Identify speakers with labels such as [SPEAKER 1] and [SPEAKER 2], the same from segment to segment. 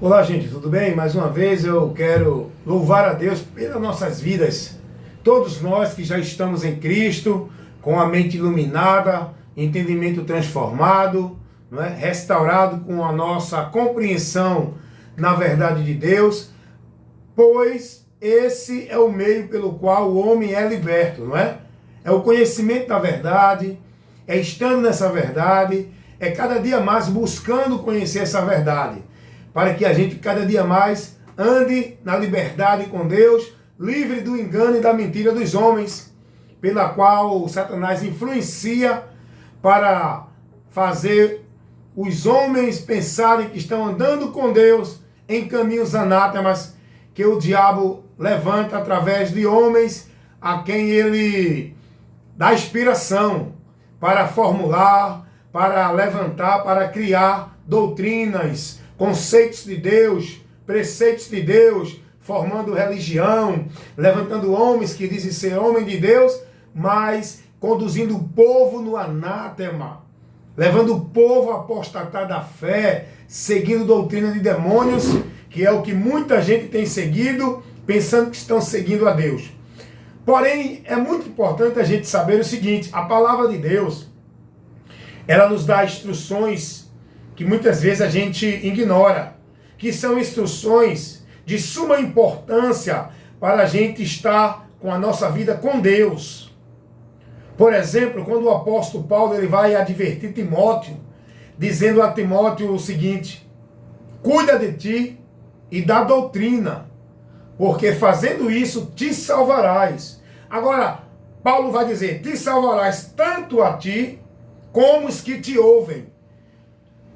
[SPEAKER 1] Olá, gente, tudo bem? Mais uma vez eu quero louvar a Deus pelas nossas vidas. Todos nós que já estamos em Cristo, com a mente iluminada, entendimento transformado, não é? Restaurado com a nossa compreensão na verdade de Deus, pois esse é o meio pelo qual o homem é liberto, não é? É o conhecimento da verdade, é estando nessa verdade, é cada dia mais buscando conhecer essa verdade, para que a gente cada dia mais ande na liberdade com Deus, livre do engano e da mentira dos homens, pela qual Satanás influencia para fazer os homens pensarem que estão andando com Deus em caminhos anátemas, que o diabo levanta através de homens a quem ele dá inspiração para formular, para levantar, para criar doutrinas, conceitos de Deus, preceitos de Deus, formando religião, levantando homens que dizem ser homem de Deus, mas conduzindo o povo no anátema, levando o povo a apostatar da fé, seguindo doutrina de demônios, que é o que muita gente tem seguido, pensando que estão seguindo a Deus. Porém, é muito importante a gente saber o seguinte: a palavra de Deus, ela nos dá instruções que muitas vezes a gente ignora, que são instruções de suma importância para a gente estar com a nossa vida com Deus. Por exemplo, quando o apóstolo Paulo ele vai advertir Timóteo, dizendo a Timóteo o seguinte: cuida de ti e da doutrina, porque fazendo isso te salvarás. Agora, Paulo vai dizer: te salvarás tanto a ti como os que te ouvem.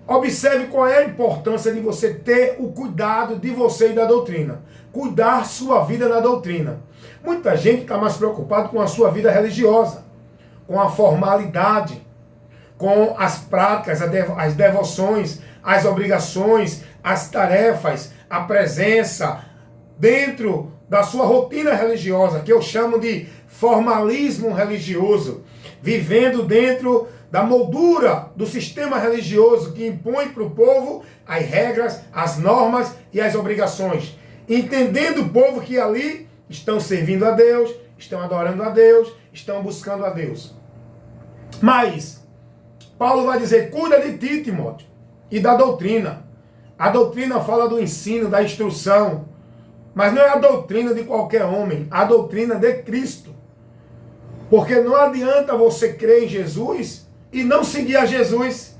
[SPEAKER 1] Observe qual é a importância de você ter o cuidado de você e da doutrina. Cuidar sua vida na doutrina. Muita gente está mais preocupada com a sua vida religiosa, com a formalidade, com as práticas, as devoções, as obrigações, as tarefas, a presença dentro da sua rotina religiosa, que eu chamo de formalismo religioso, vivendo dentro da moldura do sistema religioso que impõe para o povo as regras, as normas e as obrigações. Entendendo o povo que ali estão servindo a Deus, estão adorando a Deus, estão buscando a Deus. Mas Paulo vai dizer: cuida de ti, Timóteo, e da doutrina. A doutrina fala do ensino, da instrução, mas não é a doutrina de qualquer homem, a doutrina de Cristo. Porque não adianta você crer em Jesus e não seguir a Jesus.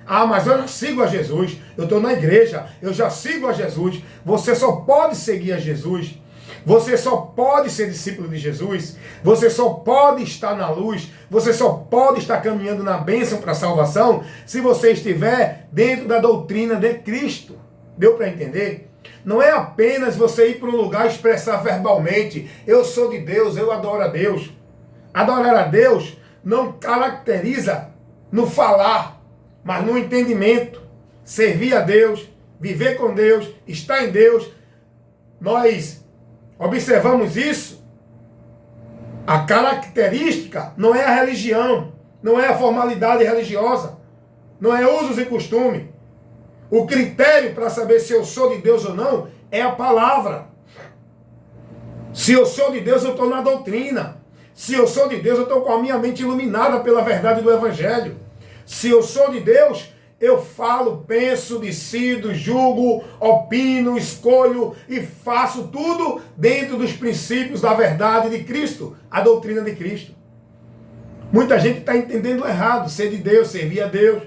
[SPEAKER 1] Ah, mas eu já sigo a Jesus, eu estou na igreja, eu já sigo a Jesus. Você só pode seguir a Jesus, você só pode ser discípulo de Jesus, você só pode estar na luz, você só pode estar caminhando na bênção para a salvação, se você estiver dentro da doutrina de Cristo. Deu para entender? Não é apenas você ir para um lugar e expressar verbalmente: eu sou de Deus, eu adoro a Deus. Adorar a Deus não caracteriza no falar, mas no entendimento. Servir a Deus, viver com Deus, estar em Deus. Nós observamos isso. A característica não é a religião, não é a formalidade religiosa, não é usos e costume. O critério para saber se eu sou de Deus ou não é a palavra. Se eu sou de Deus, eu estou na doutrina. Se eu sou de Deus, eu estou com a minha mente iluminada pela verdade do Evangelho. Se eu sou de Deus, eu falo, penso, decido, julgo, opino, escolho e faço tudo dentro dos princípios da verdade de Cristo, a doutrina de Cristo. Muita gente está entendendo errado: ser de Deus, servir a Deus,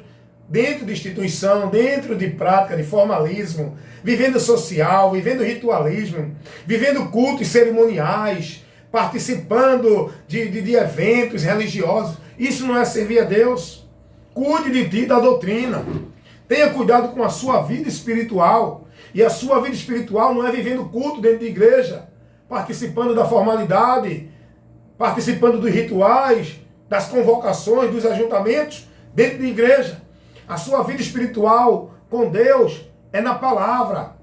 [SPEAKER 1] dentro de instituição, dentro de prática, de formalismo, vivendo social, vivendo ritualismo, vivendo cultos cerimoniais, participando de eventos religiosos. Isso não é servir a Deus. Cuide de ti, da doutrina. Tenha cuidado com a sua vida espiritual. E a sua vida espiritual não é vivendo culto dentro de igreja, participando da formalidade, participando dos rituais, das convocações, dos ajuntamentos dentro de igreja. A sua vida espiritual com Deus é na palavra.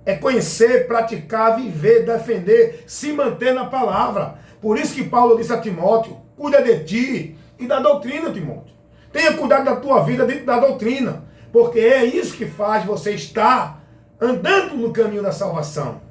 [SPEAKER 1] É conhecer, praticar, viver, defender, se manter na palavra. Por isso que Paulo disse a Timóteo: cuida de ti e da doutrina, Timóteo. Tenha cuidado da tua vida dentro da doutrina, porque é isso que faz você estar andando no caminho da salvação.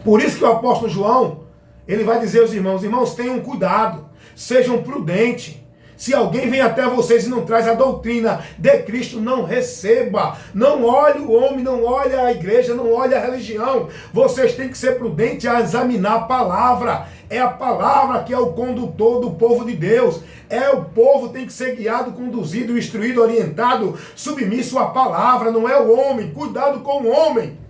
[SPEAKER 1] Por isso que o apóstolo João, ele vai dizer aos irmãos: irmãos, tenham cuidado, sejam prudentes. Se alguém vem até vocês e não traz a doutrina de Cristo, não receba. Não olhe o homem, não olhe a igreja, não olhe a religião. Vocês têm que ser prudentes a examinar a palavra. É a palavra que é o condutor do povo de Deus. O povo tem que ser guiado, conduzido, instruído, orientado, submisso à palavra, não é o homem. Cuidado com o homem.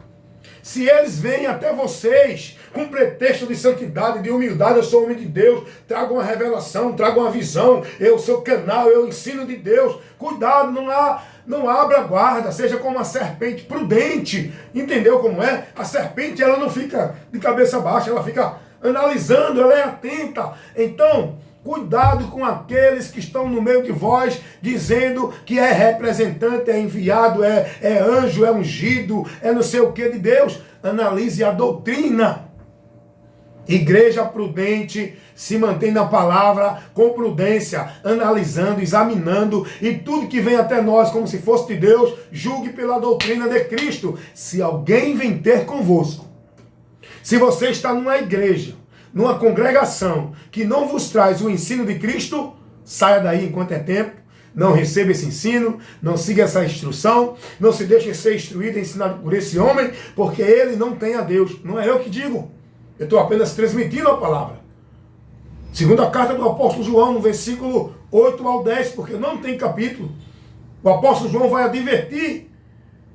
[SPEAKER 1] Se eles vêm até vocês com pretexto de santidade, de humildade, eu sou homem de Deus, trago uma revelação, trago uma visão, eu sou canal, eu ensino de Deus, cuidado, não abra a guarda, seja como uma serpente prudente, entendeu como é? A serpente, ela não fica de cabeça baixa, ela fica analisando, ela é atenta. Então, cuidado com aqueles que estão no meio de vós, dizendo que é representante, é enviado, é anjo, é ungido, é não sei o que de Deus. Analise a doutrina. Igreja prudente se mantém na palavra com prudência, analisando, examinando, e tudo que vem até nós como se fosse de Deus, julgue pela doutrina de Cristo. Se alguém vem ter convosco, se você está numa igreja, numa congregação que não vos traz o ensino de Cristo, saia daí enquanto é tempo, não receba esse ensino, não siga essa instrução, não se deixe ser instruído, ensinado por esse homem, porque ele não tem a Deus. Não é eu que digo, eu estou apenas transmitindo a palavra. Segunda carta do apóstolo João, no versículo 8 ao 10, porque não tem capítulo, o apóstolo João vai advertir: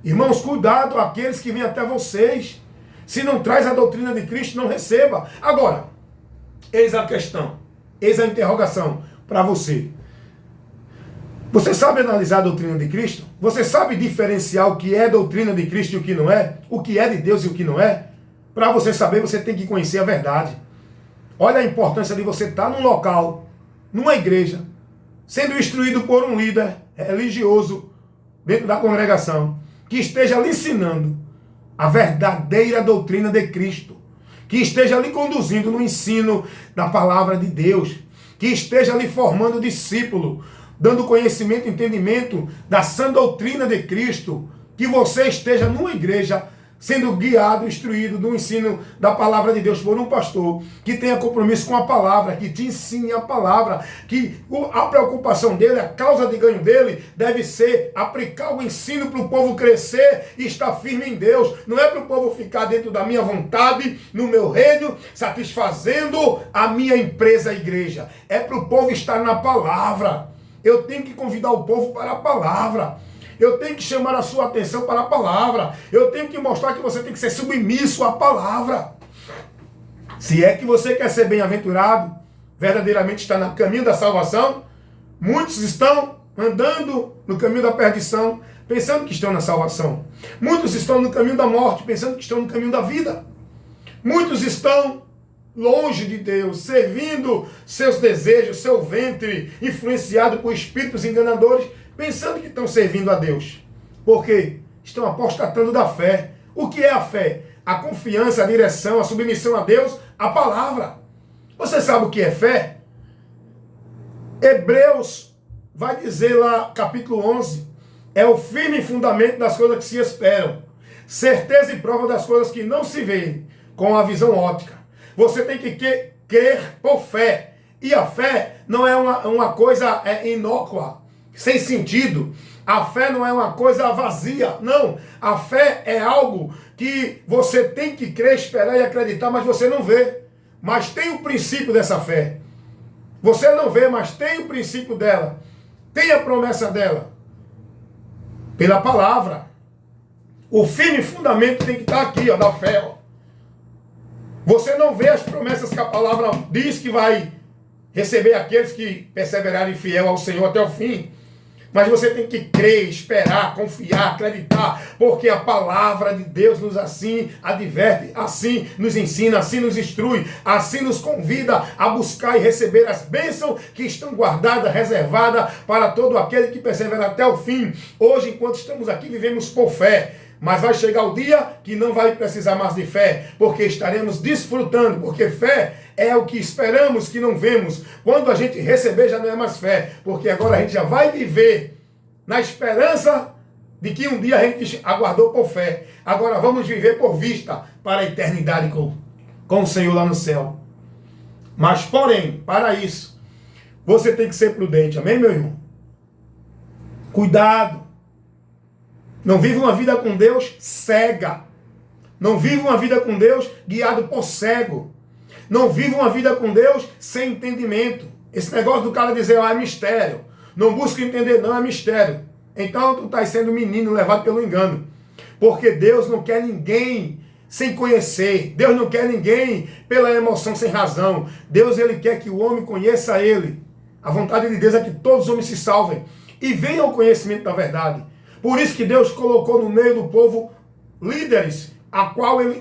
[SPEAKER 1] irmãos, cuidado aqueles que vêm até vocês. Se não traz a doutrina de Cristo, não receba. Agora, eis a questão, eis a interrogação para você. Você sabe analisar a doutrina de Cristo? Você sabe diferenciar o que é doutrina de Cristo e o que não é? O que é de Deus e o que não é? Para você saber, você tem que conhecer a verdade. Olha a importância de você estar num local, numa igreja, sendo instruído por um líder religioso dentro da congregação, que esteja lhe ensinando a verdadeira doutrina de Cristo, que esteja lhe conduzindo no ensino da palavra de Deus, que esteja lhe formando discípulo, dando conhecimento e entendimento da sã doutrina de Cristo, que você esteja numa igreja sendo guiado, instruído no ensino da palavra de Deus por um pastor que tenha compromisso com a palavra, que te ensine a palavra, que a preocupação dele, a causa de ganho dele deve ser aplicar o ensino para o povo crescer e estar firme em Deus. Não é para o povo ficar dentro da minha vontade, no meu reino, satisfazendo a minha empresa, a igreja. É para o povo estar na palavra. Eu tenho que convidar o povo para a palavra. Eu tenho que chamar a sua atenção para a palavra. Eu tenho que mostrar que você tem que ser submisso à palavra. Se é que você quer ser bem-aventurado, verdadeiramente está no caminho da salvação, muitos estão andando no caminho da perdição, pensando que estão na salvação. Muitos estão no caminho da morte, pensando que estão no caminho da vida. Muitos estão longe de Deus, servindo seus desejos, seu ventre, influenciado por espíritos enganadores, pensando que estão servindo a Deus. Por quê? Estão apostatando da fé. O que é a fé? A confiança, a direção, a submissão a Deus, a palavra. Você sabe o que é fé? Hebreus vai dizer lá, capítulo 11, é o firme fundamento das coisas que se esperam, certeza e prova das coisas que não se veem, com a visão óptica. Você tem que crer por fé. E a fé não é uma coisa inócua, sem sentido. A fé não é uma coisa vazia, não. A fé é algo que você tem que crer, esperar e acreditar, mas você não vê. Mas tem o princípio dessa fé. Você não vê, mas tem o princípio dela. Tem a promessa dela. Pela palavra. O firme fundamento tem que estar aqui, da fé. Você não vê as promessas que a palavra diz que vai receber aqueles que perseverarem fiel ao Senhor até o fim. Mas você tem que crer, esperar, confiar, acreditar, porque a palavra de Deus nos assim adverte, assim nos ensina, assim nos instrui, assim nos convida a buscar e receber as bênçãos que estão guardadas, reservadas para todo aquele que persevera até o fim. Hoje, enquanto estamos aqui, vivemos por fé. Mas vai chegar o dia que não vai precisar mais de fé, porque estaremos desfrutando, porque fé é o que esperamos que não vemos. Quando a gente receber já não é mais fé, porque agora a gente já vai viver na esperança de que um dia a gente aguardou por fé. Agora vamos viver por vista para a eternidade com o Senhor lá no céu. Mas, porém, para isso, você tem que ser prudente. Amém, meu irmão? Cuidado. Não viva uma vida com Deus cega. Não viva uma vida com Deus guiado por cego. Não viva uma vida com Deus sem entendimento. Esse negócio do cara dizer, é mistério. Não busca entender, não, é mistério. Então tu estás sendo menino levado pelo engano. Porque Deus não quer ninguém sem conhecer. Deus não quer ninguém pela emoção sem razão. Deus, ele quer que o homem conheça ele. A vontade de Deus é que todos os homens se salvem e venham ao conhecimento da verdade. Por isso que Deus colocou no meio do povo líderes,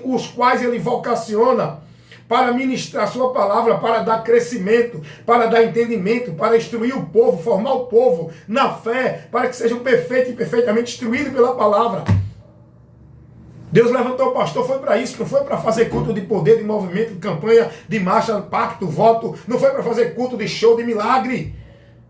[SPEAKER 1] os quais ele vocaciona para ministrar a sua palavra, para dar crescimento, para dar entendimento, para instruir o povo, formar o povo na fé, para que sejam perfeitos e perfeitamente instruídos pela palavra. Deus levantou o pastor, foi para isso, não foi para fazer culto de poder, de movimento, de campanha, de marcha, pacto, voto, não foi para fazer culto de show, de milagre.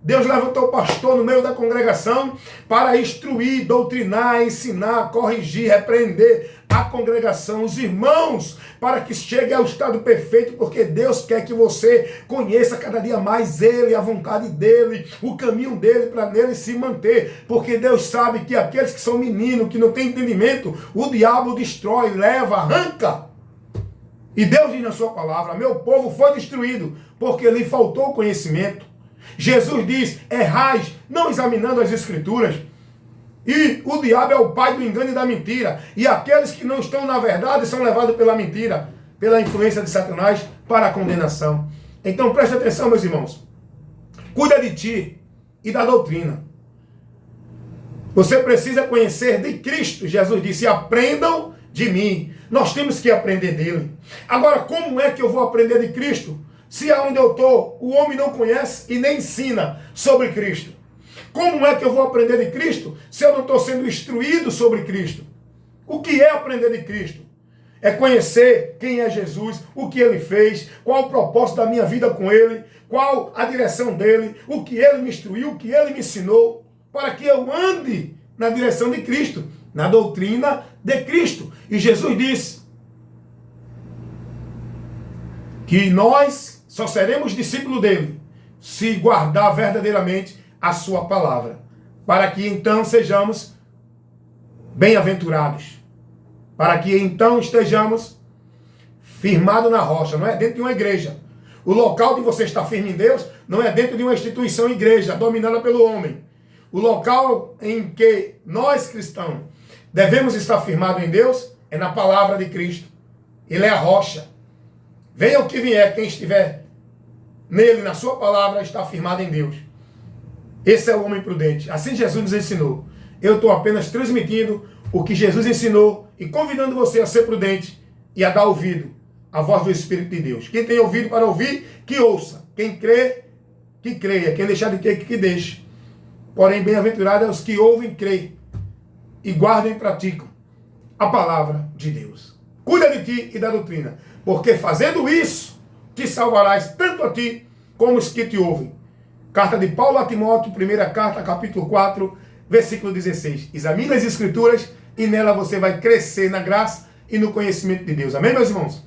[SPEAKER 1] Deus levantou o pastor no meio da congregação para instruir, doutrinar, ensinar, corrigir, repreender a congregação, os irmãos, para que chegue ao estado perfeito, porque Deus quer que você conheça cada dia mais Ele, a vontade dEle, o caminho dEle, para nele se manter, porque Deus sabe que aqueles que são meninos, que não têm entendimento, o diabo destrói, leva, arranca. E Deus diz na sua palavra, meu povo foi destruído, porque lhe faltou conhecimento. Jesus diz, errais, não examinando as Escrituras. E o diabo é o pai do engano e da mentira. E aqueles que não estão na verdade são levados pela mentira, pela influência de Satanás, para a condenação. Então preste atenção, meus irmãos. Cuida de ti e da doutrina. Você precisa conhecer de Cristo. Jesus disse, aprendam de mim. Nós temos que aprender dele. Agora, como é que eu vou aprender de Cristo? Se aonde eu estou, o homem não conhece e nem ensina sobre Cristo. Como é que eu vou aprender de Cristo se eu não estou sendo instruído sobre Cristo? O que é aprender de Cristo? É conhecer quem é Jesus, o que ele fez, qual o propósito da minha vida com ele, qual a direção dele, o que ele me instruiu, o que ele me ensinou, para que eu ande na direção de Cristo, na doutrina de Cristo. E Jesus disse que nós só seremos discípulos dele se guardar verdadeiramente a sua palavra, para que então sejamos bem-aventurados, para que então estejamos firmados na rocha, não é dentro de uma igreja. O local de você estar firme em Deus não é dentro de uma instituição igreja, dominada pelo homem. O local em que nós cristãos devemos estar firmados em Deus é na palavra de Cristo. Ele é a rocha. Venha o que vier, quem estiver nele, na sua palavra, está firmado em Deus. Esse é o homem prudente. Assim Jesus nos ensinou. Eu estou apenas transmitindo o que Jesus ensinou e convidando você a ser prudente e a dar ouvido à voz do Espírito de Deus. Quem tem ouvido para ouvir, que ouça. Quem crê, que creia. Quem deixar de crer, que deixe. Porém, bem-aventurado é os que ouvem, creem e guardam e praticam a palavra de Deus. Cuida de ti e da doutrina, porque fazendo isso, te salvarás tanto a ti como os que te ouvem. Carta de Paulo a Timóteo, primeira carta, capítulo 4, versículo 16. Examina as Escrituras e nela você vai crescer na graça e no conhecimento de Deus. Amém, meus irmãos?